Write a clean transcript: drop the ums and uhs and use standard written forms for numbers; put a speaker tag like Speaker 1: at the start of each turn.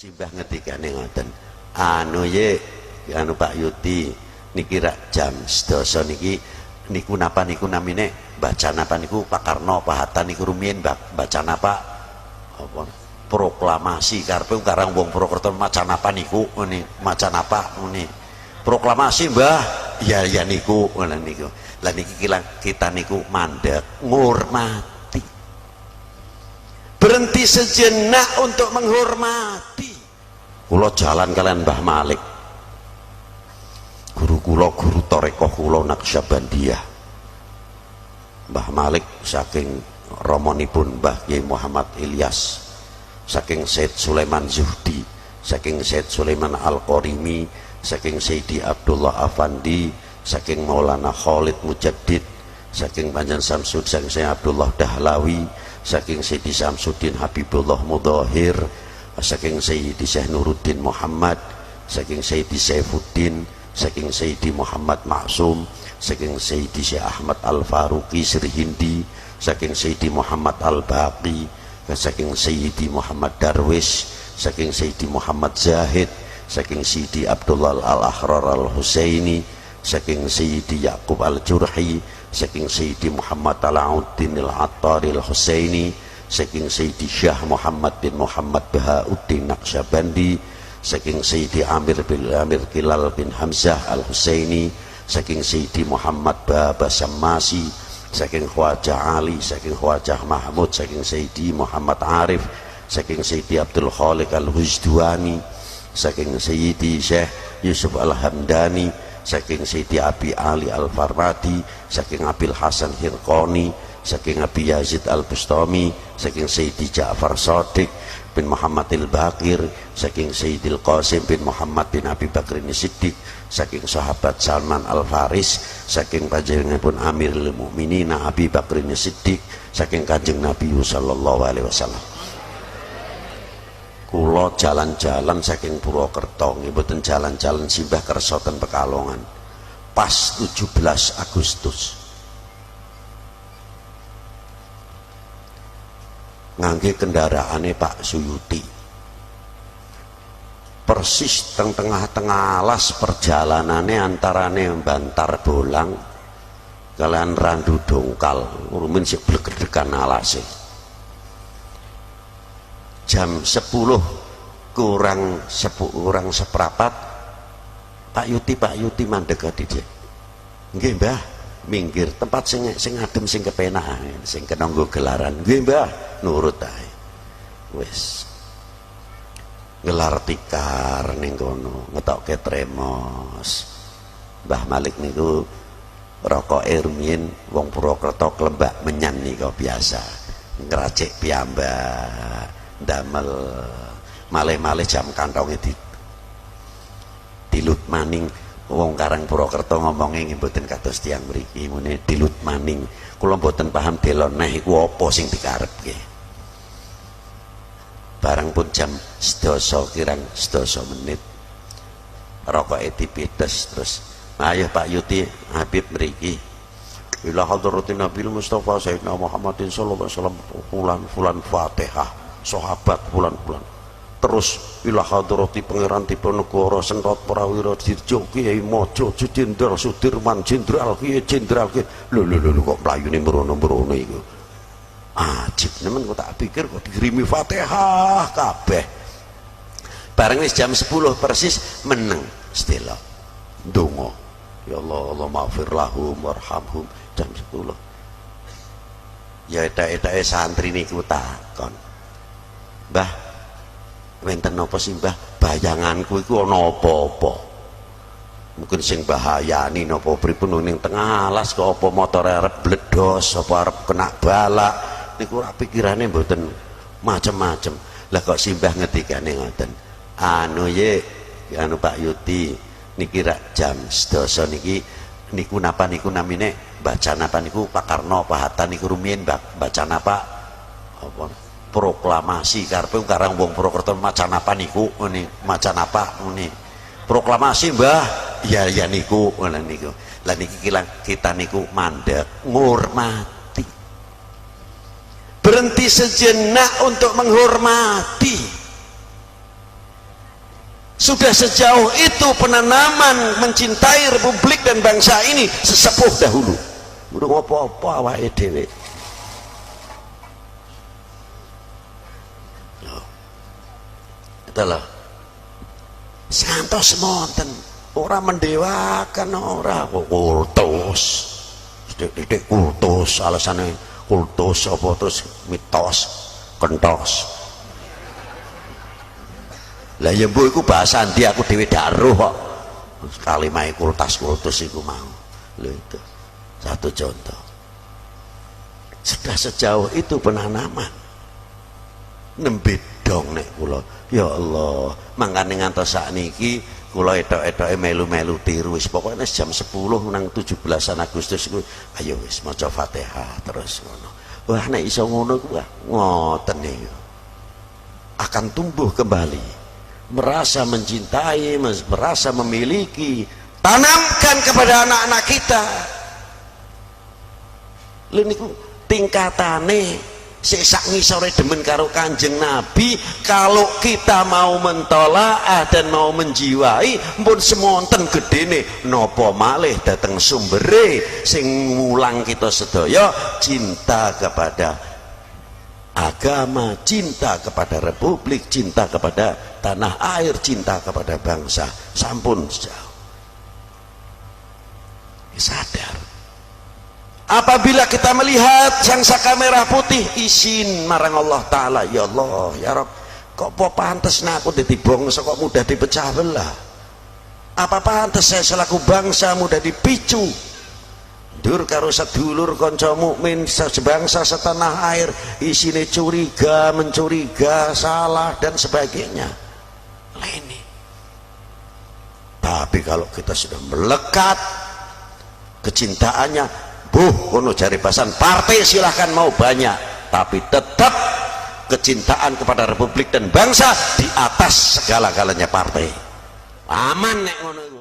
Speaker 1: simbah ngendikane ngoten, anu ye anu Pak Yuti niki rak jam 12 niki niku napa niku namine baca napa niku Pak Karno Pak Hatta niku rumiyin baca napa apa proklamasi karepe karang wong Purwokerto macan apa niku ngene macan apa ngene proklamasi Mbah ya ya niku ngono niku lah niki kita niku mandek ngurmati berhenti sejenak untuk menghormati. Kula jalan kalian Mbah Malik guru kula guru tarekah kula Naqsyabandiyah Mbah Malik saking romonipun Mbah Kiai Muhammad Ilyas saking Said Sulaiman Zuhdi saking Said Sulaiman Al-Qorimi saking Sayyidi Abdullah Afandi saking Maulana Khalid Mujaddid saking Panjen Samsud saking Sayyid Abdullah Dahlawi saking Sayyidi Samsuddin Habibullah Mudhahir saking Sayyidi Syekh Nuruddin Muhammad saking Sayyidi Saifuddin saking Sayyidi Muhammad Maksum saking Sayyidi Syekh Ahmad Al-Faruqi Sri Hindi saking Sayyidi Muhammad Al-Baqi saking Sayyidi Muhammad Darwish saking Sayyidi Muhammad Zahid saking Sayyidi Abdullah Al-Ahrar Al-Husaini saking Sayyidi Yaqub Al-Jurhi saking Sayyidi Muhammad Alauddin Al-Attari Al-Husaini saking Sayyidi Syah Muhammad bin Muhammad Bahauddin Naqsyabandi saking Sayyidi Amir bin Amir Kilal bin Hamzah Al-Husaini saking Sayyidi Muhammad Baba Sammasi saking Khwajah Ali saking Khwajah Mahmud saking Sayyidi Muhammad Arif saking Sayyidi Abdul Khaliq Al-Huzdwani saking Sayyidi Syekh Yusuf Al-Hamdani saking Sayyidi Abi Ali Al-Farmadi saking Abil Hasan Hirqani saking Abi Yazid Al-Bustami saking Sayyidi Ja'far Shadiq bin Muhammad Al-Baqir saking Sayyidil Qasim bin Muhammad bin Abi Bakrin Siddiq saking sahabat Salman Al-Faris saking panjenenganipun Amirul Mukminin Abi Bakrin Siddiq saking Kanjeng Nabi sallallahu alaihi wasallam. Kula jalan-jalan saking Purwokerto nggih mboten jalan-jalan simbah kersa ten Pekalongan pas 17 Agustus ngangge kendaraane Pak Suyuti persis teng tengah-tengah alas perjalanane antarane Bantar Bolang kalian Randu Dongkal rumin sik blegedekan alase jam 10 kurang seprapat Pak Yuti mandek dije nggih Mbah minggir tempat sing adem sing kepenak sing kena nggo gelaran nggih Mbah nurut ae wis gelar tikar ning kono ngetokke tremos Mbah Malik niku rokoke rumiyin wong Purwokerto Klembak menyan nika biasa ngracik piyambak damel malih-malih jam kantonge dilut maning wong Karang Purwokerto ngomongnya nggih mboten kados tiyang mriki mune dilut maning kula mboten paham delon neh iku apa sing dikarepke barang pun jam 12 kirang 12 menit rokoke dipedes terus ayo Pak Yuti Habib mriki ila hadratin Nabi Mustafa Sayyidina Muhammadin sallallahu alaihi wasallam fulan Fatihah sahabat bulan-bulan terus ila hadrati pangeran Diponegoro Sentot Prawira Dirjo Kiai Mojo Jenderal Sudirman Jenderal Kiai Jenderal Kiai lho kok mlayune mrono-mrono iku ajib nemen kok tak pikir kok dikirimi Fatihah kabeh bareng wis jam 10 persis meneng sedelo ndonga ya Allah maghfir lahum warhamhum jam 10 ya etak-etake santri niku takon Mbah, wenten napa sih Mbah? Bayanganku iku ana apa-apa. Mungkin sing bahayani napa pripun ning tengah alas kok apa motor arep bledos, apa arep kena balak. Niku ora pikirane mboten macem-macem. Lah kok simbah ngendikane ngoten. Anu ye, anu Pak Yuti niki rak jam 12 niki niku napa niku namine baca napa niku Pak Karno Pak Hatta niku rumiyin baca napa apa proklamasi karepe karang wong Purwokerto macan apa niku ngene macan apa ngene proklamasi Mbah ya ya niku ngono niku lah niki kita niku mandek ngurmati berhenti sejenak untuk menghormati Sudah sejauh itu penanaman mencintai republik dan bangsa ini sesepuh dahulu. Udah ngopo-opo awake dhewe. Itulah. Santos monten, ora mendewakan, ora kultus. Titik kultus, alasane kultus apa terus mitos, kentos. Lah ya mbok iku bahasa ndi aku dhewe daruh kok. Kalimah kultus iku mau. Lho itu. Satu contoh. Sudah sejauh itu penanaman. Nembe dong nek kula. Ya Allah, mangkane ngantos sakniki kula etok-etoke melu-melu tiru wis pokoke jam 10 nang 17 Agustus iku ayo wis maca Fatihah terus ngono. Wah nek iso ngono ku ngoten niku. Akan tumbuh kembali. Merasa mencintai, merasa memiliki. Tanamkan kepada anak-anak kita. Lha niku tingkatane sesak ngisore demen karo Kanjeng Nabi. Kalau kita mau mentolaah dan mau menjiwai pun semonten gedene nopo malih dateng sumbere sing ngulang kita sedaya cinta kepada agama, cinta kepada republik, cinta kepada tanah air, cinta kepada bangsa. Sampun jauh sadar. Apabila kita melihat sang saka merah putih, izin marang Allah Ta'ala, ya Allah, ya Rabb, kok apa pantes aku dadi bangsa kok mudah dipecah belah? Apa pantes saya selaku bangsa mudah dipicu? Dur karo sedulur kanca mukmin sebangsa setanah air, isine curiga, mencuriga, salah dan sebagainya. Ini. Tapi kalau kita sudah melekat kecintaannya, kono jari basan partai silahkan mau banyak, tapi tetap kecintaan kepada republik dan bangsa di atas segala-galanya partai. Aman nek ngono.